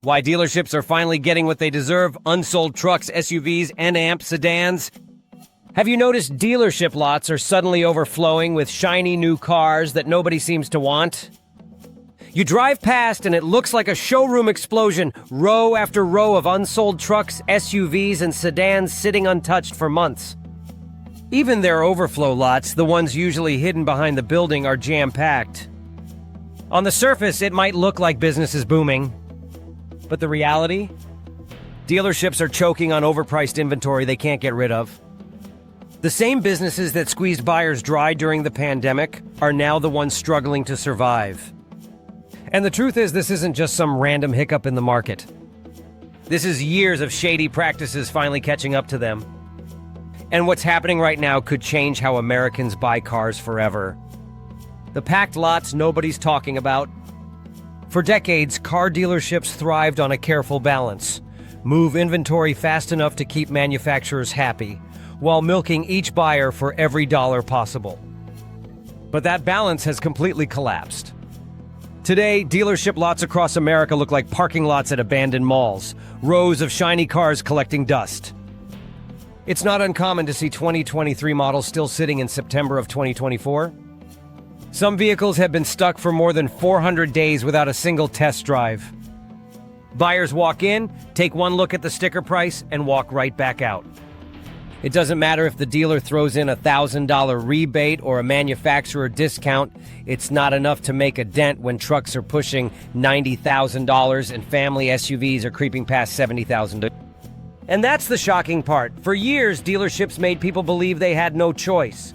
Why dealerships are finally getting what they deserve: unsold trucks, SUVs, and sedans. Have you noticed dealership lots are suddenly overflowing with shiny new cars that nobody seems to want? You drive past and it looks like a showroom explosion, row after row of unsold trucks, SUVs, and sedans sitting untouched for months. Even their overflow lots, the ones usually hidden behind the building, are jam-packed. On the surface, it might look like business is booming. But the reality? Dealerships are choking on overpriced inventory they can't get rid of. The same businesses that squeezed buyers dry during the pandemic are now the ones struggling to survive. And the truth is, this isn't just some random hiccup in the market. This is years of shady practices finally catching up to them. And what's happening right now could change how Americans buy cars forever. The packed lots nobody's talking about. For decades, car dealerships thrived on a careful balance. Move inventory fast enough to keep manufacturers happy, while milking each buyer for every dollar possible. But that balance has completely collapsed. Today, dealership lots across America look like parking lots at abandoned malls, rows of shiny cars collecting dust. It's not uncommon to see 2023 models still sitting in September of 2024. Some vehicles have been stuck for more than 400 days without a single test drive. Buyers walk in, take one look at the sticker price, and walk right back out. It doesn't matter if the dealer throws in a $1,000 rebate or a manufacturer discount. It's not enough to make a dent when trucks are pushing $90,000 and family SUVs are creeping past $70,000. And that's the shocking part. For years, dealerships made people believe they had no choice.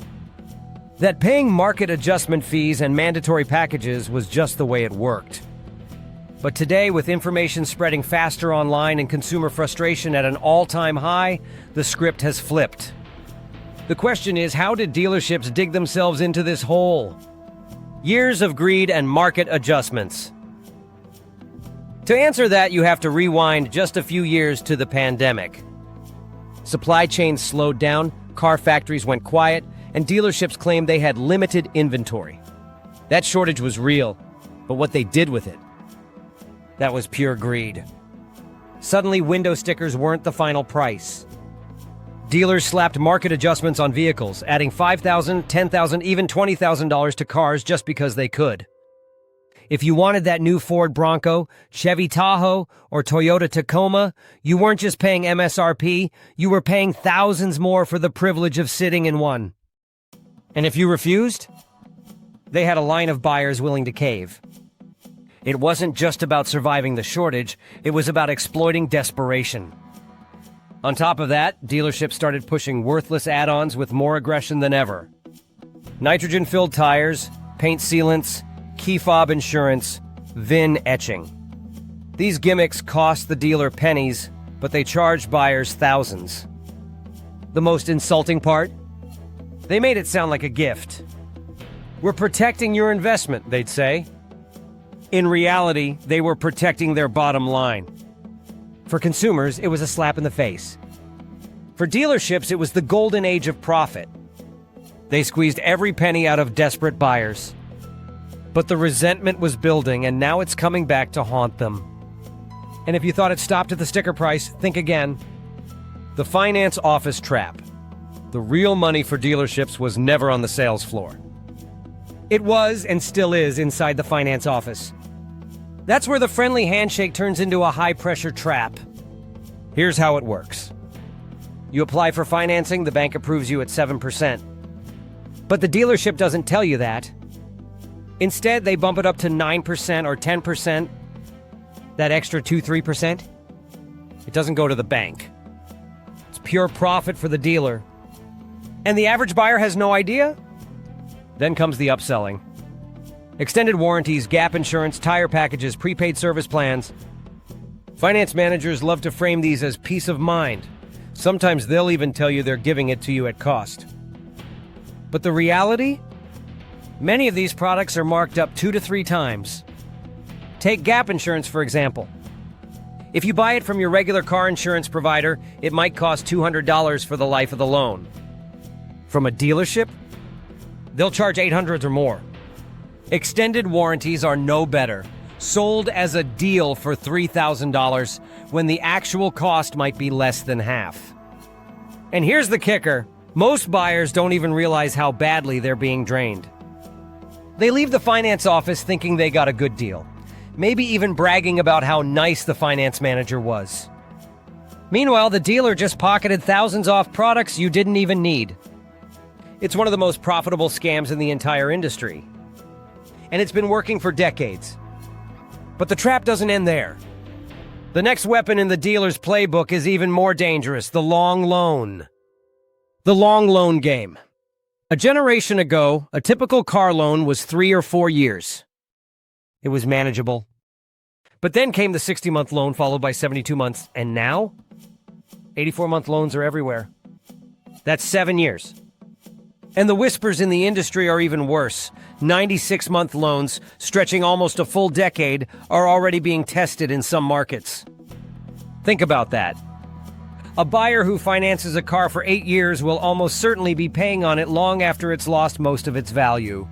That paying market adjustment fees and mandatory packages was just the way it worked. But today, with information spreading faster online and consumer frustration at an all-time high, the script has flipped. The question is, how did dealerships dig themselves into this hole? Years of greed and market adjustments. To answer that, you have to rewind just a few years to the pandemic. Supply chains slowed down, car factories went quiet, and dealerships claimed they had limited inventory. That shortage was real, but what they did with it, that was pure greed. Suddenly, window stickers weren't the final price. Dealers slapped market adjustments on vehicles, adding $5,000, $10,000, even $20,000 to cars just because they could. If you wanted that new Ford Bronco, Chevy Tahoe, or Toyota Tacoma, you weren't just paying MSRP, you were paying thousands more for the privilege of sitting in one. And if you refused, they had a line of buyers willing to cave. It wasn't just about surviving the shortage, it was about exploiting desperation. On top of that, dealerships started pushing worthless add-ons with more aggression than ever. Nitrogen-filled tires, paint sealants, key fob insurance, VIN etching. These gimmicks cost the dealer pennies, but they charged buyers thousands. The most insulting part? They made it sound like a gift. "We're protecting your investment," they'd say. In reality, they were protecting their bottom line. For consumers, it was a slap in the face. For dealerships, it was the golden age of profit. They squeezed every penny out of desperate buyers. But the resentment was building, and now it's coming back to haunt them. And if you thought it stopped at the sticker price, think again. The finance office trap. The real money for dealerships was never on the sales floor. It was, and still is, inside the finance office. That's where the friendly handshake turns into a high-pressure trap. Here's how it works. You apply for financing, the bank approves you at 7%. But the dealership doesn't tell you that. Instead, they bump it up to 9% or 10%. That extra 2-3%, it doesn't go to the bank. It's pure profit for the dealer. And the average buyer has no idea? Then comes the upselling. Extended warranties, gap insurance, tire packages, prepaid service plans. Finance managers love to frame these as peace of mind. Sometimes they'll even tell you they're giving it to you at cost. But the reality? Many of these products are marked up 2 to 3 times. Take gap insurance, for example. If you buy it from your regular car insurance provider, it might cost $200 for the life of the loan. From a dealership, they'll charge $800 or more. Extended warranties are no better. sold as a deal for $3,000 when the actual cost might be less than half. And here's the kicker. Most buyers don't even realize how badly they're being drained. They leave the finance office thinking they got a good deal, maybe even bragging about how nice the finance manager was. Meanwhile, the dealer just pocketed thousands off products you didn't even need. It's one of the most profitable scams in the entire industry. And it's been working for decades. But the trap doesn't end there. The next weapon in the dealer's playbook is even more dangerous, the long loan. The long loan game. A generation ago, a typical car loan was 3 or 4 years. It was manageable. But then came the 60-month loan, followed by 72 months. And now, 84-month loans are everywhere. That's 7 years. And the whispers in the industry are even worse. 96-month loans, stretching almost a full decade, are already being tested in some markets. Think about that. A buyer who finances a car for 8 years will almost certainly be paying on it long after it's lost most of its value.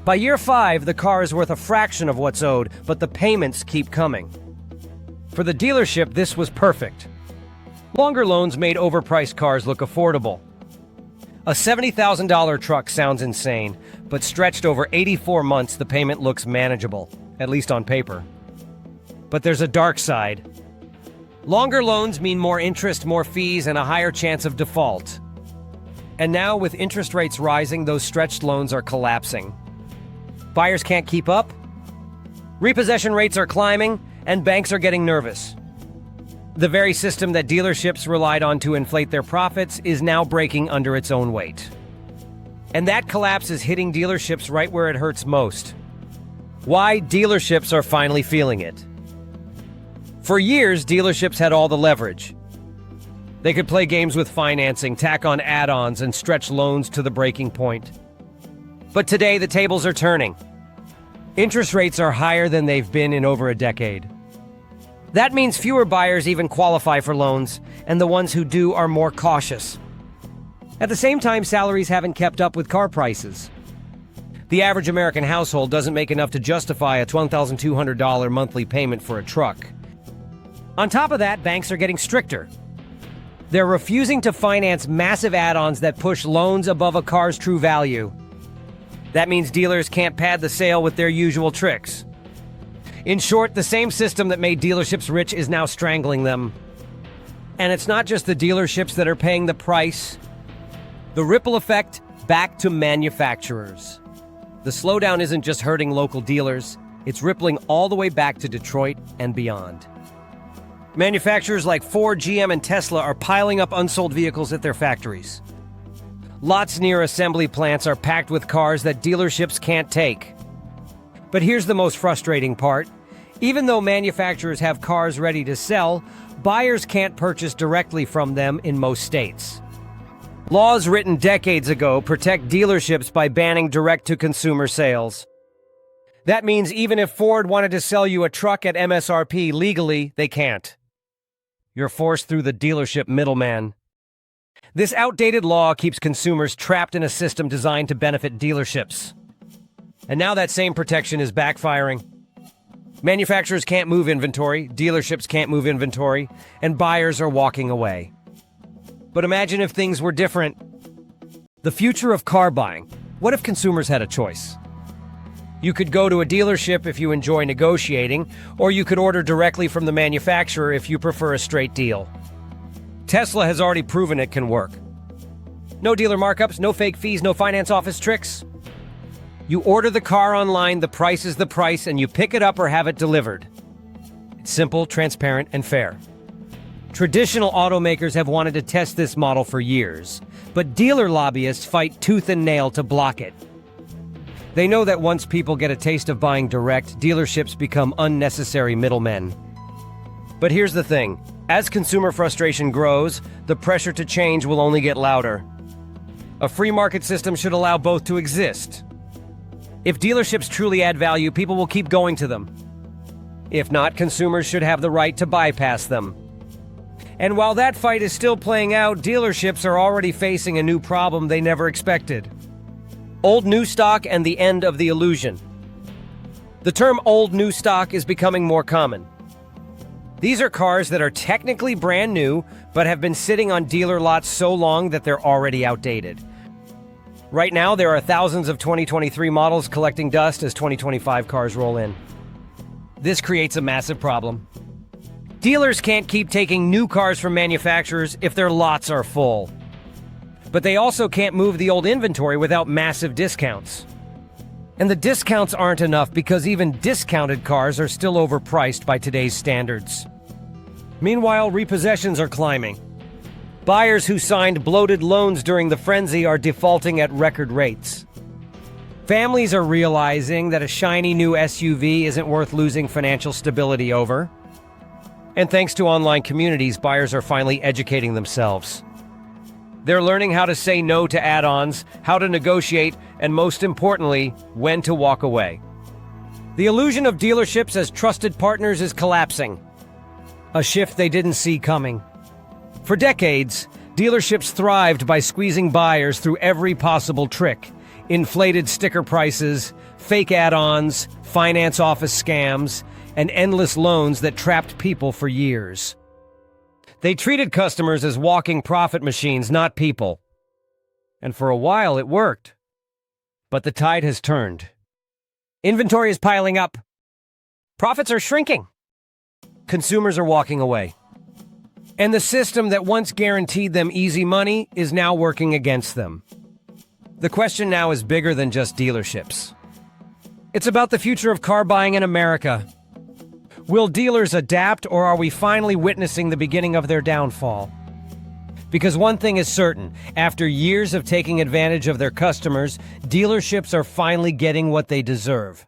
By year 5, the car is worth a fraction of what's owed, but the payments keep coming. For the dealership, this was perfect. Longer loans made overpriced cars look affordable. A $70,000 truck sounds insane, but stretched over 84 months, the payment looks manageable, at least on paper. But there's a dark side. Longer loans mean more interest, more fees, and a higher chance of default. And now, with interest rates rising, those stretched loans are collapsing. Buyers can't keep up, repossession rates are climbing, and banks are getting nervous. The very system that dealerships relied on to inflate their profits is now breaking under its own weight. And that collapse is hitting dealerships right where it hurts most. Why dealerships are finally feeling it. For years, dealerships had all the leverage. They could play games with financing, tack on add-ons, and stretch loans to the breaking point. But today, the tables are turning. Interest rates are higher than they've been in over a decade. That means fewer buyers even qualify for loans, and the ones who do are more cautious. At the same time, salaries haven't kept up with car prices. The average American household doesn't make enough to justify a $12,200 monthly payment for a truck. On top of that, banks are getting stricter. They're refusing to finance massive add-ons that push loans above a car's true value. That means dealers can't pad the sale with their usual tricks. In short, the same system that made dealerships rich is now strangling them. And it's not just the dealerships that are paying the price. The ripple effect back to manufacturers. The slowdown isn't just hurting local dealers, it's rippling all the way back to Detroit and beyond. Manufacturers like Ford, GM, and Tesla are piling up unsold vehicles at their factories. Lots near assembly plants are packed with cars that dealerships can't take. But here's the most frustrating part. Even though manufacturers have cars ready to sell, buyers can't purchase directly from them in most states. Laws written decades ago protect dealerships by banning direct-to-consumer sales. That means even if Ford wanted to sell you a truck at MSRP legally, they can't. You're forced through the dealership middleman. This outdated law keeps consumers trapped in a system designed to benefit dealerships. And now that same protection is backfiring. Manufacturers can't move inventory, dealerships can't move inventory, and buyers are walking away. But imagine if things were different. The future of car buying. What if consumers had a choice? You could go to a dealership if you enjoy negotiating, or you could order directly from the manufacturer if you prefer a straight deal. Tesla has already proven it can work. No dealer markups, no fake fees, no finance office tricks. You order the car online, the price is the price, and you pick it up or have it delivered. It's simple, transparent, and fair. Traditional automakers have wanted to test this model for years, but dealer lobbyists fight tooth and nail to block it. They know that once people get a taste of buying direct, dealerships become unnecessary middlemen. But here's the thing. As consumer frustration grows, the pressure to change will only get louder. A free market system should allow both to exist. If dealerships truly add value, people will keep going to them. If not, consumers should have the right to bypass them. And while that fight is still playing out, dealerships are already facing a new problem they never expected. Old new stock and the end of the illusion. The term old new stock is becoming more common. These are cars that are technically brand new, but have been sitting on dealer lots so long that they're already outdated. Right now, there are thousands of 2023 models collecting dust as 2025 cars roll in. This creates a massive problem. Dealers can't keep taking new cars from manufacturers if their lots are full. But they also can't move the old inventory without massive discounts. And the discounts aren't enough because even discounted cars are still overpriced by today's standards. Meanwhile, repossessions are climbing. Buyers who signed bloated loans during the frenzy are defaulting at record rates. Families are realizing that a shiny new SUV isn't worth losing financial stability over. And thanks to online communities, buyers are finally educating themselves. They're learning how to say no to add-ons, how to negotiate, and most importantly, when to walk away. The illusion of dealerships as trusted partners is collapsing. A shift they didn't see coming. For decades, dealerships thrived by squeezing buyers through every possible trick. Inflated sticker prices, fake add-ons, finance office scams, and endless loans that trapped people for years. They treated customers as walking profit machines, not people. And for a while, it worked. But the tide has turned. Inventory is piling up. Profits are shrinking. Consumers are walking away. And the system that once guaranteed them easy money is now working against them. The question now is bigger than just dealerships. It's about the future of car buying in America. Will dealers adapt, or are we finally witnessing the beginning of their downfall? Because one thing is certain, after years of taking advantage of their customers, dealerships are finally getting what they deserve.